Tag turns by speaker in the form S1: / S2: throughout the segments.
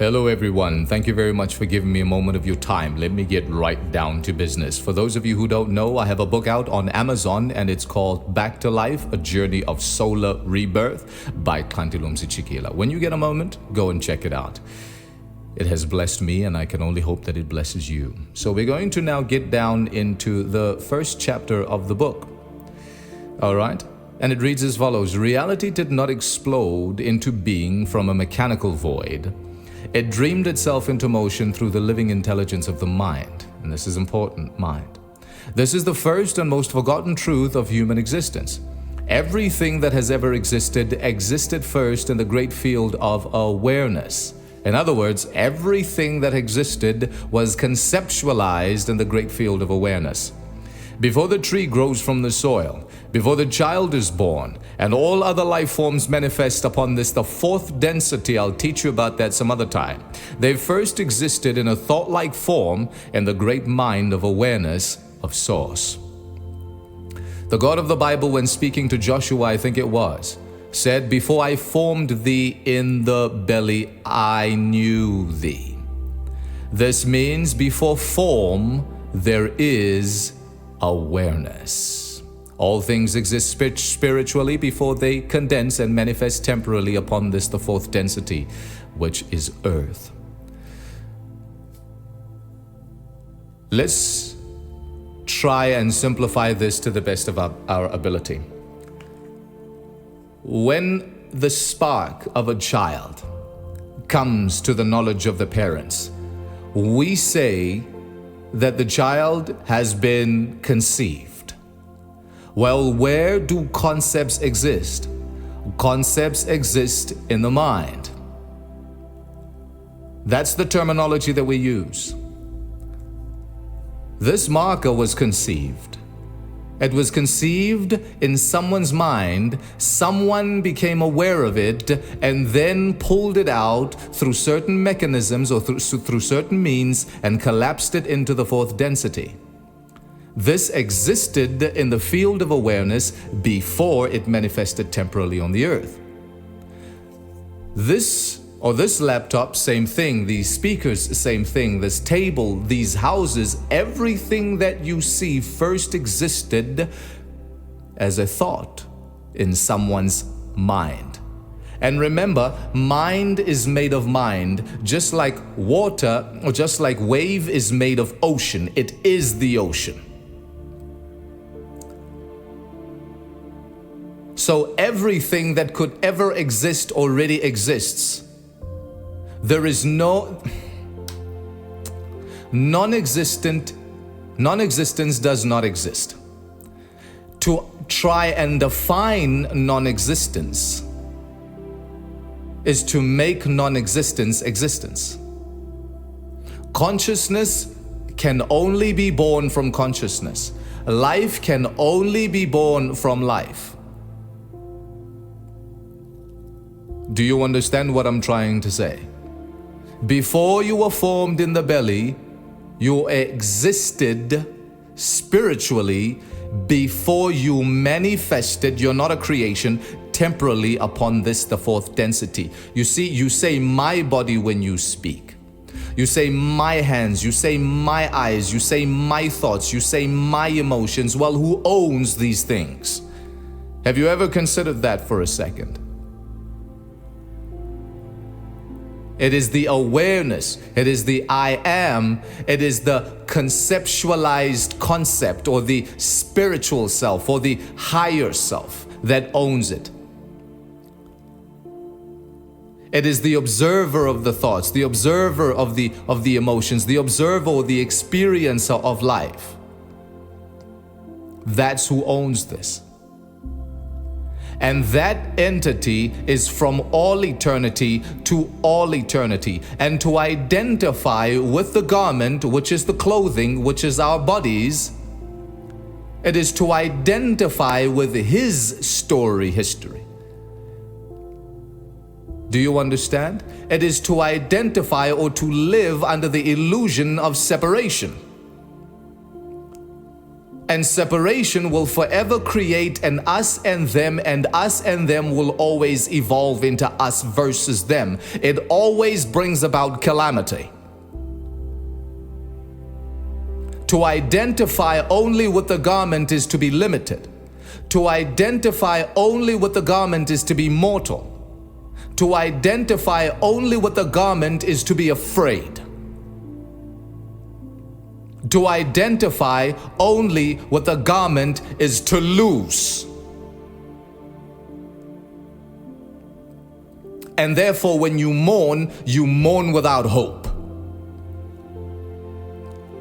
S1: Hello everyone, thank you very much for giving me a moment of your time. Let me get right down to business. For those of you who don't know, I have a book out on Amazon and it's called Back to Life, A Journey of Solar Rebirth by Kantilumsi. When you get a moment, go and check it out. It has blessed me and I can only hope that it blesses you. So we're going to now get down into the first chapter of the book. All right? And it reads as follows. Reality did not explode into being from a mechanical void. It dreamed itself into motion through the living intelligence of the mind. And this is important, mind. This is the first and most forgotten truth of human existence. Everything that has ever existed first in the great field of awareness. In other words, everything that existed was conceptualized in the great field of awareness. Before the tree grows from the soil, before the child is born, and all other life forms manifest upon this, the fourth density, I'll teach you about that some other time. They first existed in a thought-like form in the great mind of awareness of Source. The God of the Bible, when speaking to Joshua, I think it was, said, "Before I formed thee in the belly, I knew thee." This means before form, there is awareness. All things exist spiritually before they condense and manifest temporally upon this, the fourth density, which is earth. Let's try and simplify this to the best of our ability. When the spark of a child comes to the knowledge of the parents, we say that the child has been conceived. Well, where do concepts exist? Concepts exist in the mind. That's the terminology that we use. This marker was conceived. It was conceived in someone's mind. Someone became aware of it and then pulled it out through certain mechanisms or through certain means and collapsed it into the fourth density. This existed in the field of awareness before it manifested temporally on the earth. This laptop, same thing. These speakers, same thing. This table, these houses, everything that you see first existed as a thought in someone's mind. And remember, mind is made of mind, just like water, or just like wave is made of ocean. It is the ocean. So everything that could ever exist already exists. There is non-existence does not exist. To try and define non-existence is to make non-existence existence. Consciousness can only be born from consciousness. Life can only be born from life. Do you understand what I'm trying to say? Before you were formed in the belly, you existed spiritually before you manifested. You're not a creation, temporally upon this, the fourth density. You see, you say my body when you speak. You say my hands, you say my eyes, you say my thoughts, you say my emotions. Well, who owns these things? Have you ever considered that for a second? It is the awareness, it is the I am, it is the conceptualized concept or the spiritual self or the higher self that owns it. It is the observer of the thoughts, the observer of the emotions, the observer or the experiencer of life. That's who owns this. And that entity is from all eternity to all eternity. And to identify with the garment, which is the clothing, which is our bodies, it is to identify with his story, history. Do you understand? It is to identify or to live under the illusion of separation. And separation will forever create an us and them, and us and them will always evolve into us versus them. It always brings about calamity. To identify only with the garment is to be limited. To identify only with the garment is to be mortal. To identify only with the garment is to be afraid. To identify only with the garment is to lose. And therefore, when you mourn without hope.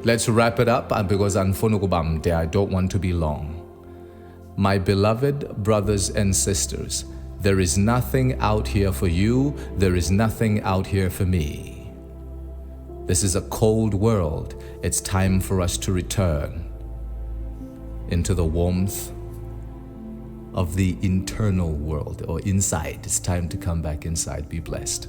S1: Let's wrap it up because I don't want to be long. My beloved brothers and sisters, there is nothing out here for you. There is nothing out here for me. This is a cold world. It's time for us to return into the warmth of the internal world or inside. It's time to come back inside. Be blessed.